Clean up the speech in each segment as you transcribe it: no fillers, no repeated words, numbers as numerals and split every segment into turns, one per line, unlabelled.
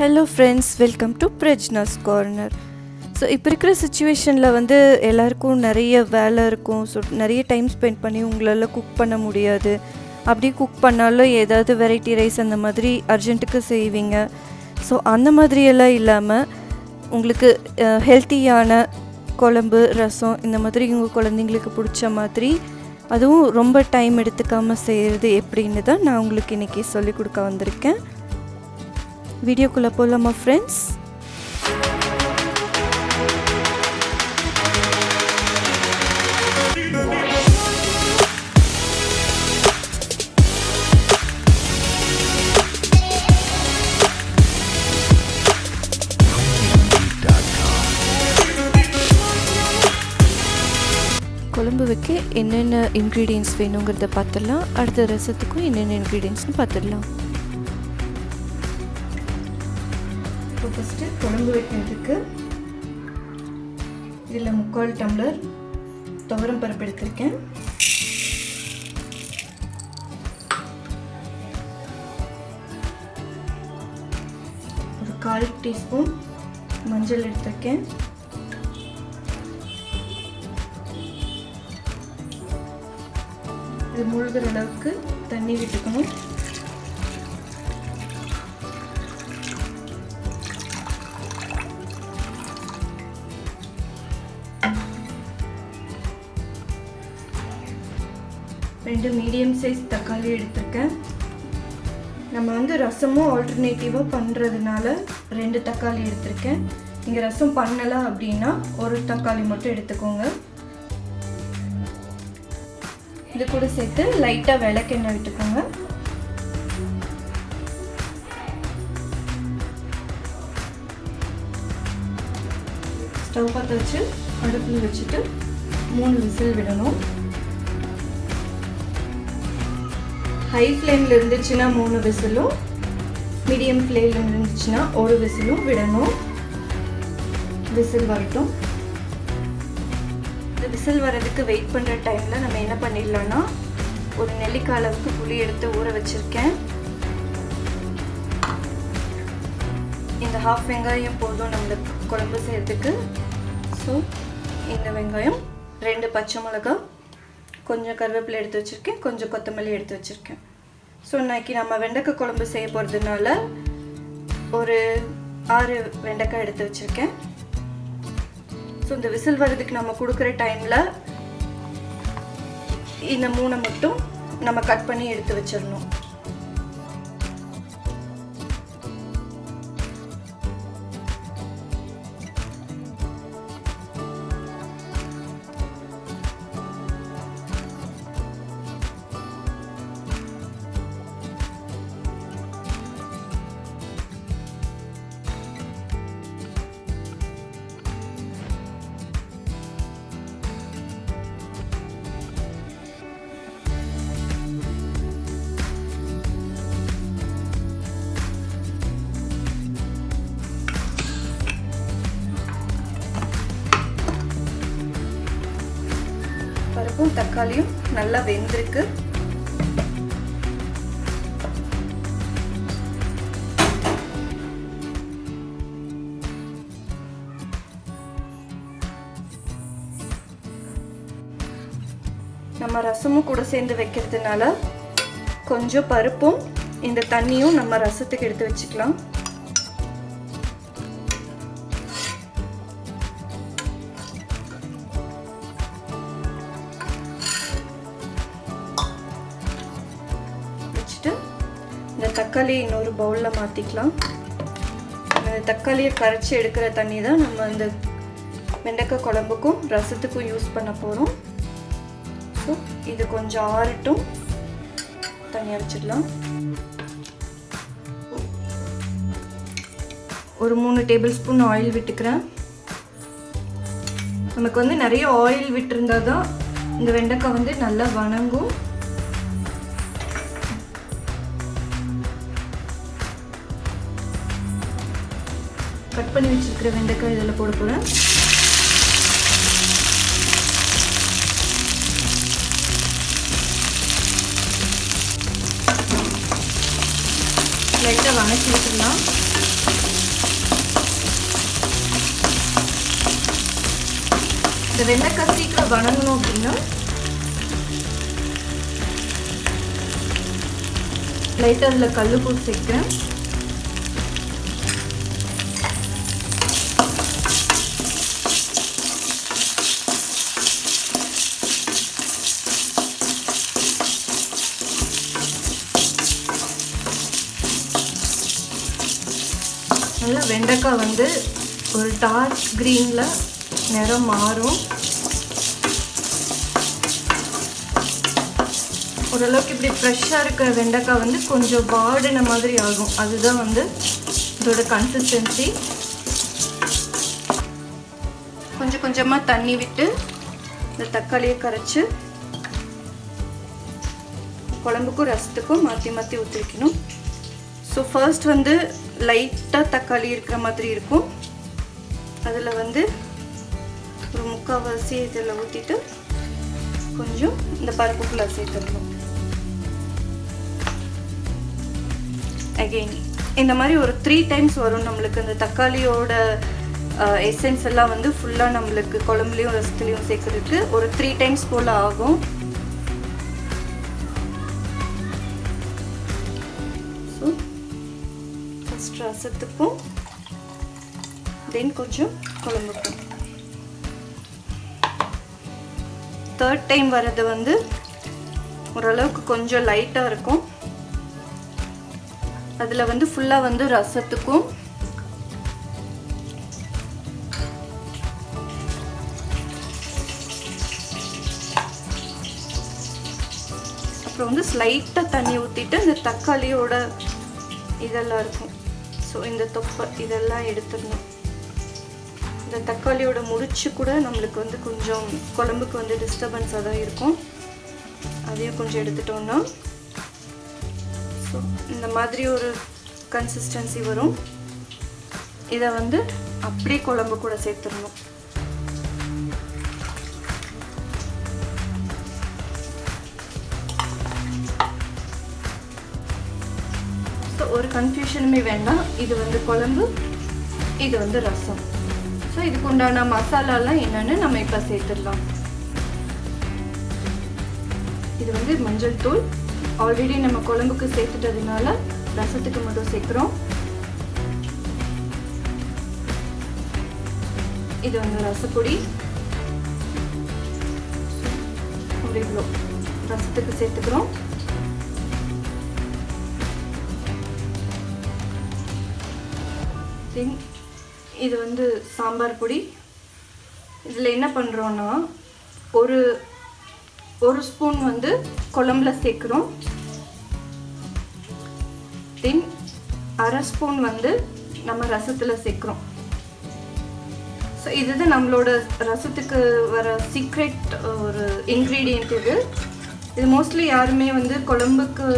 Hello friends, welcome to Prajna's corner. So இப்போ இருக்கிற சுச்சுவேஷனில் வந்து எல்லாருக்கும் நிறைய வேலை இருக்கும். ஸோ நிறைய டைம் ஸ்பெண்ட் பண்ணி உங்களால் குக் பண்ண முடியாது. அப்படி குக் பண்ணாலும் ஏதாவது வெரைட்டி ரைஸ் அந்த மாதிரி அர்ஜென்ட்டுக்கு செய்வீங்க. ஸோ அந்த மாதிரியெல்லாம் இல்லாமல் உங்களுக்கு ஹெல்த்தியான குழம்பு, ரசம் இந்த மாதிரி உங்கள் குழந்தைங்களுக்கு பிடிச்ச மாதிரி, அதுவும் ரொம்ப டைம் எடுத்துக்காமல் செய்கிறது எப்படின்னு தான் நான் உங்களுக்கு இன்றைக்கி சொல்லிக் கொடுக்க வந்திருக்கேன். வீடியோக்குள்ளே போகலாமா ஃப்ரெண்ட்ஸ்? குழம்பு வைக்க என்னென்ன இன்க்ரீடியன்ட்ஸ் வேணுங்கிறத பார்த்துடலாம். அடுத்த ரசத்துக்கும் என்னென்ன இன்க்ரீடியன்ட்ஸ்னு பார்த்துடலாம். இப்போ ஃபஸ்ட்டு குழம்பு வைக்கிறதுக்கு இதில் 3/4 டம்ளர் துவரம் பருப்பு எடுத்திருக்கேன். ஒரு 1/4 டீஸ்பூன் மஞ்சள் எடுத்திருக்கேன். இது மூழ்கிற அளவுக்கு தண்ணி விட்டுக்கணும். ரெண்டு மீடியம் சைஸ் தக்காளி எடுத்திருக்கேன். நம்ம வந்து ரசமும் ஆல்டர்னேட்டிவாக பண்ணுறதுனால 2 தக்காளி எடுத்திருக்கேன். நீங்கள் ரசம் பண்ணலை அப்படின்னா ஒரு தக்காளி மட்டும் எடுத்துக்கோங்க. இது கூட சேர்த்து லைட்டாக விளக்கெண்ணெய் விட்டுக்கோங்க. ஸ்டவ் பற்ற வச்சு அடுப்பில் வச்சுட்டு 3 விசில் விடணும். ஹை ஃப்ளேமில் இருந்துச்சுன்னா 3 விசிலும், மீடியம் ஃப்ளேமில் இருந்துச்சுன்னா 1 விசிலும் விடணும். விசில் வரட்டும். இந்த விசில் வரதுக்கு வெயிட் பண்ணுற டைமில் நம்ம என்ன பண்ணிடலான்னா, ஒரு நெல்லிக்காய் அளவுக்கு புளி எடுத்து ஊற வச்சுருக்கேன். இந்த 1/2 வெங்காயம் போதும் நம்மளுக்கு குழம்பு செய்கிறதுக்கு. ஸோ இந்த வெங்காயம், 2 பச்சை மிளகாய், கொஞ்சம் கருவேப்பிலை எடுத்து வச்சுருக்கேன், கொஞ்சம் கொத்தமல்லி எடுத்து வச்சுருக்கேன். ஸோ இன்றைக்கி நம்ம வெண்டைக்காய் குழம்பு செய்ய போகிறதுனால ஒரு 6 வெண்டைக்காய் எடுத்து வச்சுருக்கேன். ஸோ இந்த விசில் வர்றதுக்கு நம்ம கொடுக்குற டைமில் இந்த 3 மட்டும் நம்ம கட் பண்ணி எடுத்து வச்சிடணும். பருப்பும் தக்காளியும் நல்லா வெந்திருக்கு. நம்ம ரசமும் கூட சேர்ந்து வைக்கிறதுனால கொஞ்சம் பருப்பும் இந்த தண்ணியும் நம்ம ரசத்துக்கு எடுத்து வச்சுக்கலாம். இந்த தக்காளியை இன்னொரு பவுலில் மாற்றிக்கலாம். இந்த தக்காளியை கரைச்சி எடுக்கிற தண்ணி தான் நம்ம இந்த வெண்டைக்காய் குழம்புக்கும் ரசத்துக்கும் யூஸ் பண்ண போகிறோம். ஸோ இது கொஞ்சம் ஆறட்டும், தனியாக வச்சிடலாம். ஒரு 3 டேபிள் ஸ்பூன் ஆயில் விட்டுக்கிறேன். நமக்கு வந்து நிறைய ஆயில் விட்டுருந்தால் தான் இந்த வெண்டைக்காய் வந்து நல்லா வணங்கும். கட் பண்ணி வச்சிருக்கிற வெண்டைக்காய் இதில் போட போகிறேன். லைட்டாக வணக்கி விட்டுடலாம். இந்த வெண்டைக்காய் சீக்கிரம் வணங்கணும் அப்படின்னா லைட்டாக அதில் கல் போட்டு சேர்க்கிறேன். நல்லா வெண்டைக்காய் வந்து ஒரு டார்க் க்ரீனில் நிறம் மாறும். ஓரளவுக்கு இப்படி ஃப்ரெஷ்ஷாக இருக்கிற வெண்டைக்காய் வந்து கொஞ்சம் வாடின மாதிரி ஆகும். அதுதான் வந்து இதோட கன்சிஸ்டன்சி. கொஞ்சம் கொஞ்சமாக தண்ணி விட்டு இந்த தக்காளியை கரைச்சி குழம்புக்கும் ரசத்துக்கும் மாற்றி மாற்றி ஊற்றி வைக்கணும். ஸோ ஃபர்ஸ்ட் வந்து லைட்டாக தக்காளி இருக்கிற மாதிரி இருக்கும். அதில் வந்து ஒரு முக்கால்வாசி இதில் ஊற்றிட்டு கொஞ்சம் இந்த பருப்புக்குள்ளே சேர்த்துடணும். அகெயின் இந்த மாதிரி ஒரு 3 டைம்ஸ் வரும் நம்மளுக்கு. அந்த தக்காளியோட எசன்ஸ் எல்லாம் வந்து ஃபுல்லாக நம்மளுக்கு குழம்புலையும் ரசத்துலையும் சேர்க்குறதுக்கு ஒரு 3 டைம்ஸ் போல் ஆகும். ஸோ ஃபஸ்ட் ரசத்துக்கும் தென் கொஞ்சம் குழம்புக்கும். 3rd டைம் வர்றது வந்து ஓரளவுக்கு கொஞ்சம் லைட்டாக இருக்கும். அதில் வந்து ஃபுல்லாக வந்து ரசத்துக்கும் அப்புறம் வந்து ஸ்லைட்டாக தண்ணி ஊற்றிட்டு இந்த தக்காளியோட இதெல்லாம் இருக்கும். ஸோ இந்த தொப்பை இதெல்லாம் எடுத்துடணும். இந்த தக்காளியோட முடிச்சு கூட நம்மளுக்கு வந்து கொஞ்சம் குழம்புக்கு வந்து டிஸ்டர்பன்ஸாக தான் இருக்கும். அதையும் கொஞ்சம் எடுத்துட்டோம்னா ஸோ இந்த மாதிரி ஒரு கன்சிஸ்டன்சி வரும். இதை வந்து அப்படியே குழம்பு கூட சேர்த்துடணும். ஸோ ஒரு கன்ஃபியூஷனுமே வேண்டாம். இது வந்து குழம்பு, இது வந்து ரசம். ஸோ இதுக்கு உண்டான மசாலாலாம் என்னென்னு நம்ம இப்போ சேர்த்துடலாம். இது வந்து மஞ்சள் தூள். ஆல்ரெடி நம்ம குழம்புக்கு சேர்த்துட்டதுனால ரசத்துக்கு மட்டும் சேர்க்குறோம். இது வந்து ரசப்பொடி. ஒரு இவ்வளோ ரசத்துக்கு சேர்த்துக்கிறோம். தென் இது வந்து சாம்பார் பொடி. இதில் என்ன பண்ணுறோன்னா ஒரு ஸ்பூன் வந்து குழம்புல சேர்க்குறோம். தென் அரை ஸ்பூன் வந்து நம்ம ரசத்தில் சேர்க்குறோம். ஸோ இதுதான் நம்மளோட ரசத்துக்கு வர சீக்ரெட் ஒரு இன்க்ரீடியண்ட். இது மோஸ்ட்லி யாருமே வந்து குழம்புக்கு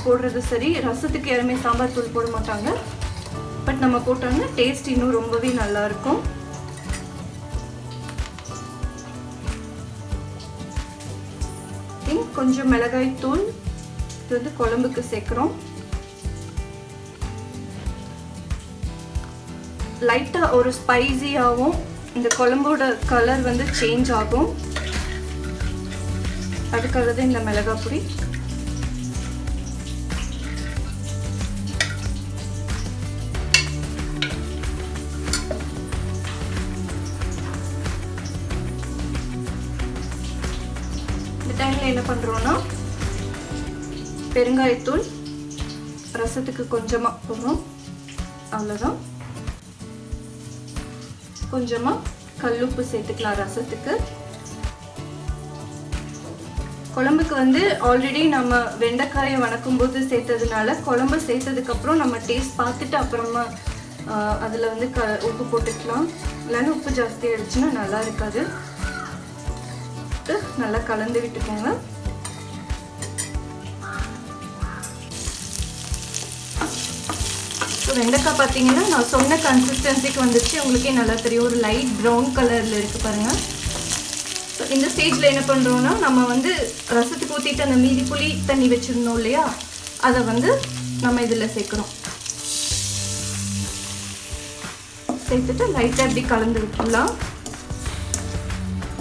போடுறது சரி, ரசத்துக்கு யாருமே சாம்பார் தூள் போட மாட்டாங்க. பட் நம்ம போட்டோம்னா டேஸ்ட் இன்னும் ரொம்பவே நல்லாயிருக்கும். கொஞ்சம் மிளகாய் தூள் இது வந்து குழம்புக்கு சேர்க்குறோம். லைட்டாக ஒரு ஸ்பைசியாகவும் இந்த குழம்போட கலர் வந்து சேஞ்ச் ஆகும். அதுக்காக தான் இந்த மிளகாய் பொடி. டைமில் என்ன பண்ணுறோன்னா பெருங்காயத்தூள் ரசத்துக்கு கொஞ்சமாக போடுறோம். அவ்வளோதான். கொஞ்சமாக கல்லுப்பு சேர்த்துக்கலாம் ரசத்துக்கு. குழம்புக்கு வந்து ஆல்ரெடி நம்ம வெண்டைக்காயை வணக்கும் போது சேர்த்ததுனால குழம்பு சேர்த்ததுக்கப்புறம் நம்ம டேஸ்ட் பார்த்துட்டு அப்புறமா அதில் வந்து உப்பு போட்டுக்கலாம். இல்லைன்னா உப்பு ஜாஸ்தி ஆயிடுச்சுன்னா நல்லா இருக்காது. நல்லா கலந்து விட்டுக்கோங்க. ஸோ வெண்டைக்காய் பார்த்தீங்கன்னா நான் சொன்ன கன்சிஸ்டன்சிக்கு வந்துச்சு. உங்களுக்கே நல்லா தெரியும். ஒரு லைட் ப்ரௌன் கலரில் இருக்குது பாருங்கள். ஸோ இந்த ஸ்டேஜில் என்ன பண்ணுறோன்னா நம்ம வந்து ரசத்துக்கு ஊற்றிட்டு அந்த மீதி புளி தண்ணி வச்சுருந்தோம் இல்லையா, அதை வந்து நம்ம இதில் சேர்க்குறோம். சேர்த்துட்டு லைட்டாக இப்படி கலந்து விட்டுடலாம்.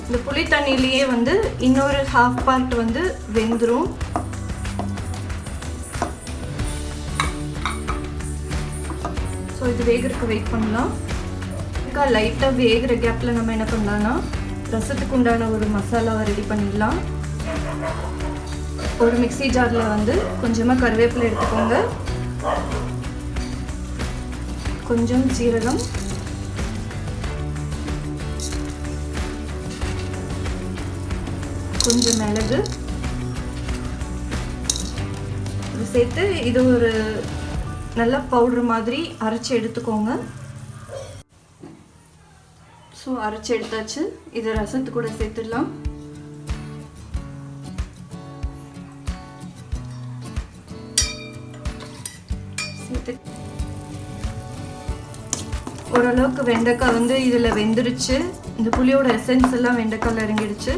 இந்த புளி தண்ணியிலேயே வந்து இன்னொரு ஹாஃப் பார்ட் வந்து வெந்துடும். ஸோ இது வேகிறதுக்கு வெயிட் பண்ணலாம். லைட்டாக வேகிற கேப்பில் நம்ம என்ன பண்ணலாம்னா ரசத்துக்கு உண்டான ஒரு மசாலாவை ரெடி பண்ணிடலாம். ஒரு மிக்ஸி ஜாரில் வந்து கொஞ்சமாக கருவேப்பிலை எடுத்துக்கோங்க, கொஞ்சம் சீரகம், கொஞ்சம் மிளகு இது சேர்த்து இது ஒரு நல்ல பவுடர் மாதிரி அரைச்சி எடுத்துக்கோங்க. ஸோ அரைச்சி எடுத்தாச்சு. இதை ரசத்து கூட சேர்த்துடலாம். சேர்த்து ஓரளவுக்கு வெண்டைக்காய் வந்து இதில் வெந்துருச்சு. இந்த புளியோட எசன்ஸ் எல்லாம் வெண்டைக்காயில் இறங்கிடுச்சு.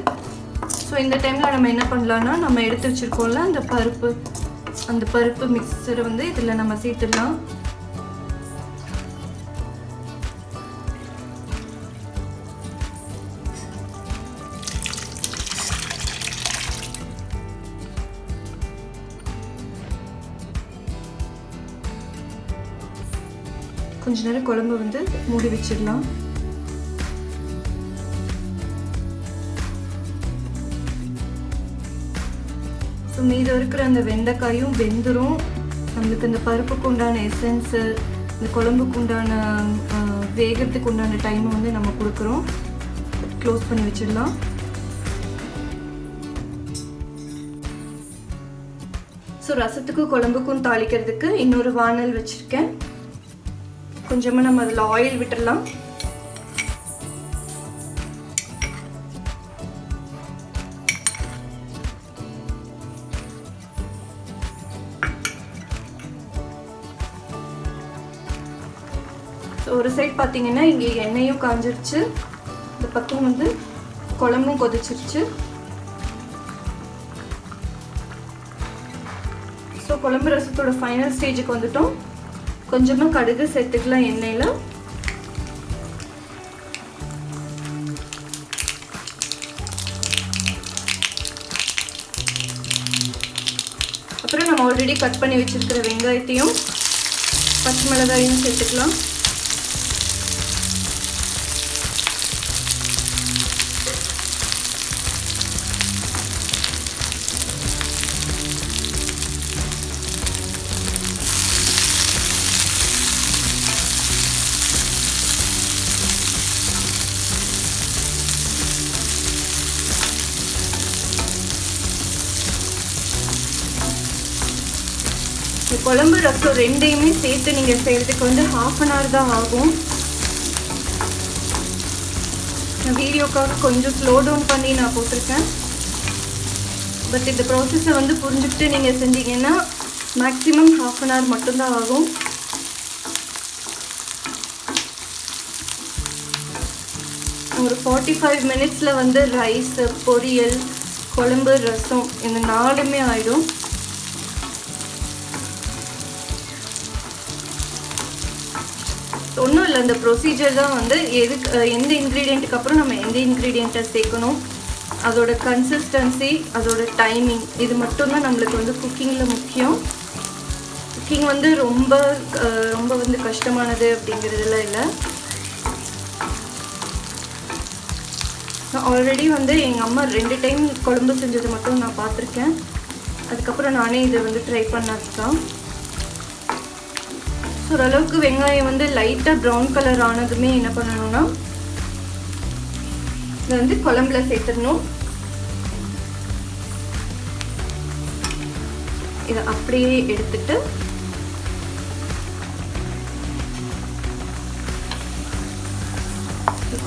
ஸோ இந்த டைமில் நம்ம என்ன பண்ணலான்னா நம்ம எடுத்து வச்சுருக்கோம்ல அந்த பருப்பு மிக்சரை வந்து இதில் நம்ம சேர்த்துடலாம். கொஞ்ச நேரம் குழம்பு வந்து மூடி வச்சிடலாம். ஸோ மீதம் இருக்கிற அந்த வெண்டைக்காயும் வெந்துடும். நம்மளுக்கு இந்த பருப்புக்கு உண்டான எசன்ஸு, இந்த குழம்புக்கு உண்டான வேகிறதுக்கு உண்டான டைமை வந்து நம்ம கொடுக்குறோம். க்ளோஸ் பண்ணி வச்சிடலாம். ஸோ ரசத்துக்கும் குழம்புக்கும் தாளிக்கிறதுக்கு இன்னொரு வானல் வச்சுருக்கேன். கொஞ்சமாக நம்ம அதில் ஆயில் விட்டுடலாம். ஸோ ஒரு சைட் பார்த்தீங்கன்னா இங்கே எண்ணெயும் காஞ்சிருச்சு, இந்த பக்கம் வந்து குழம்பும் கொதிச்சிருச்சு. ஸோ குழம்பு ரசத்தோட ஃபைனல் ஸ்டேஜுக்கு வந்துட்டோம். கொஞ்சமாக கடுகு சேர்த்துக்கலாம் எண்ணெயில். அப்புறம் நம்ம ஆல்ரெடி கட் பண்ணி வச்சிருக்கிற வெங்காயத்தையும் பச்சை மிளகாயும் சேர்த்துக்கலாம். இந்த குழம்பு ரசம் ரெண்டையுமே சேர்த்து நீங்கள் செய்கிறதுக்கு வந்து 1/2 அன் ஹவர் தான் ஆகும். நான் வீடியோக்காக கொஞ்சம் ஸ்லோ டவுன் பண்ணி நான் போட்டிருக்கேன். பட் இந்த ப்ராசஸை வந்து புரிஞ்சுக்கிட்டு நீங்கள் செஞ்சீங்கன்னா மேக்ஸிமம் 1/2 அன் ஹவர் மட்டும்தான் ஆகும். ஒரு 45 மினிட்ஸில் வந்து ரைஸு, பொரியல், குழம்பு, ரசம் இந்த 4மே ஆகிடும். ஒன்றும் இல்லை, இந்த ப்ரொசீஜர் தான் வந்து எந்த இன்க்ரீடியண்ட்டுக்கு அப்புறம் நம்ம எந்த இன்க்ரீடியண்ட்டை சேர்க்கணும், அதோட கன்சிஸ்டன்சி, அதோட டைமிங், இது மட்டும்தான் நம்மளுக்கு வந்து குக்கிங்கில் முக்கியம். குக்கிங் வந்து ரொம்ப வந்து கஷ்டமானது அப்படிங்கிறதுலாம் இல்லை. நான் ஆல்ரெடி வந்து எங்கள் அம்மா 2 டைம் குழம்பு செஞ்சது மட்டும் நான் பார்த்துருக்கேன். அதுக்கப்புறம் நானே இதை வந்து ட்ரை பண்ணது தான். ஸோ ஓரளவுக்கு வெங்காயம் வந்து லைட்டாக ப்ரௌன் கலர் ஆனதுமே என்ன பண்ணணும்னா இதை வந்து குழம்புல சேர்த்துடணும். இதை அப்படியே எடுத்துட்டு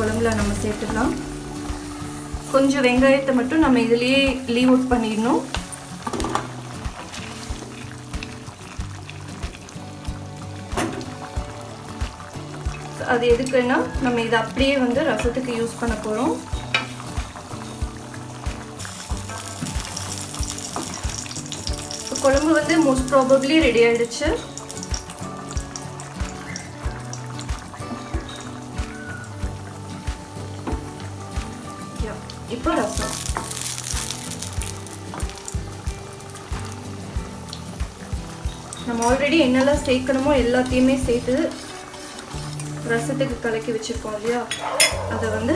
குழம்புல நம்ம சேர்த்துடலாம். கொஞ்சம் வெங்காயத்தை மட்டும் நம்ம இதுலேயே லீவ் அவுட் பண்ணிடணும். அது எதுக்குன்னா நம்ம இதை அப்படியே வந்து ரசத்துக்கு யூஸ் பண்ண போகிறோம். குழம்பு வந்து மோஸ்ட் ப்ராபப்ளி ரெடி ஆயிடுச்சு. இப்போ ரசம். நம்ம ஆல்ரெடி என்னெல்லாம் சேர்க்கணுமோ எல்லாத்தையுமே சேர்த்து ரசத்துக்கு கலக்கி வச்சுருக்கோம் இல்லையா, அதை வந்து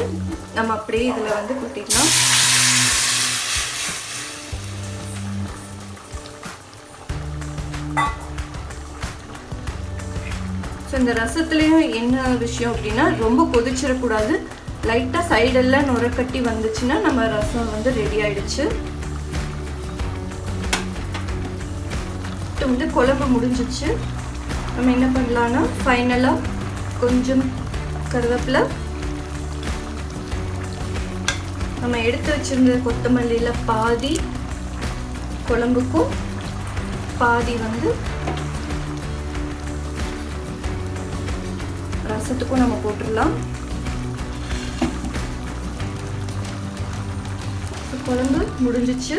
நம்ம அப்படியே இதில் வந்து கொட்டிடலாம். ஸோ இந்த ரசத்துலேயும் என்ன விஷயம் அப்படின்னா, ரொம்ப கொதிச்சிடக்கூடாது. லைட்டாக சைடெல்லாம் நுரக்கட்டி வந்துச்சுன்னா நம்ம ரசம் வந்து ரெடி ஆயிடுச்சு. வந்து குழம்பு முடிஞ்சிச்சு. நம்ம என்ன பண்ணலான்னா ஃபைனலாக கொஞ்சம் கருவேப்பிலை, நம்ம எடுத்து வச்சிருந்த கொத்தமல்லியில் பாதி குழம்புக்கும் பாதி வந்து ரசத்துக்கும் நம்ம போட்டுடலாம். குழம்பு முடிஞ்சிச்சு.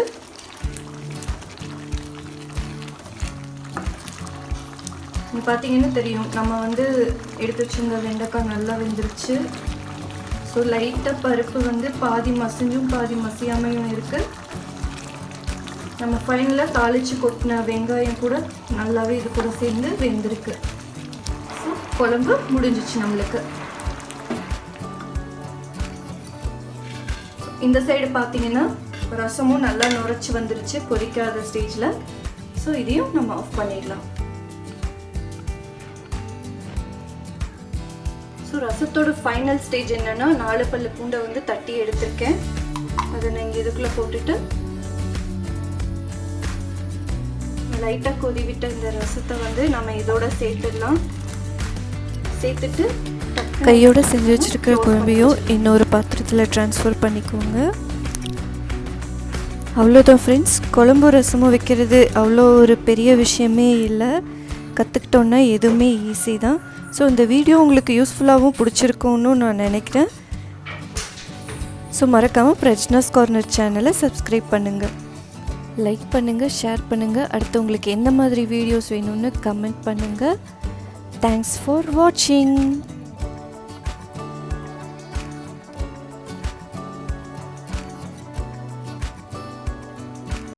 பார்த்தீங்கன்னா தெரியும், நம்ம வந்து எடுத்து வச்சிருந்த வெண்டைக்காய் நல்லா வெந்துருச்சு. ஸோ லைட்டாக பருப்பு வந்து பாதி மசிஞ்சும் பாதி மசியாமையும் இருக்குது. நம்ம ஃபைனலாக தாளித்து கொட்டின வெங்காயம் கூட நல்லாவே இது கூட சேர்ந்து வெந்திருக்கு. ஸோ குழம்பு முடிஞ்சிச்சு நம்மளுக்கு. இந்த சைடு பார்த்தீங்கன்னா ரசமும் நல்லா நுரைச்சி வந்துருச்சு கொதிக்காத ஸ்டேஜில். ஸோ இதையும் நம்ம ஆஃப் பண்ணிடலாம். ஸோ ரசத்தோட ஃபைனல் ஸ்டேஜ் என்னென்னா, 4 பல்லு பூண்டை வந்து தட்டி எடுத்திருக்கேன். அதை நான் இங்கே இதுக்குள்ளே போட்டுட்டு லைட்டாக கொதி விட்ட இந்த ரசத்தை வந்து நம்ம இதோட சேர்த்துடலாம். சேர்த்துட்டு
கையோடு செஞ்சு வச்சுருக்கிற குழம்பையும் இன்னொரு பாத்திரத்தில் ட்ரான்ஸ்ஃபர் பண்ணிக்கோங்க. அவ்வளோதான் ஃப்ரெண்ட்ஸ், குழம்பு ரசமும் வைக்கிறது அவ்வளோ ஒரு பெரிய விஷயமே இல்லை. கற்றுக்கிட்டோன்னா எதுவுமே ஈஸி தான். ஸோ இந்த வீடியோ உங்களுக்கு யூஸ்ஃபுல்லாகவும் பிடிச்சிருக்கும்னு நான் நினைக்கிறேன். ஸோ மறக்காமல் பிரஜ்னாஸ் கார்னர் சேனலை சப்ஸ்கிரைப் பண்ணுங்கள், லைக் பண்ணுங்கள், ஷேர் பண்ணுங்கள். அடுத்து உங்களுக்கு எந்த மாதிரி வீடியோஸ் வேணும்னு கமெண்ட் பண்ணுங்கள். தேங்க்ஸ் ஃபார் வாட்சிங்.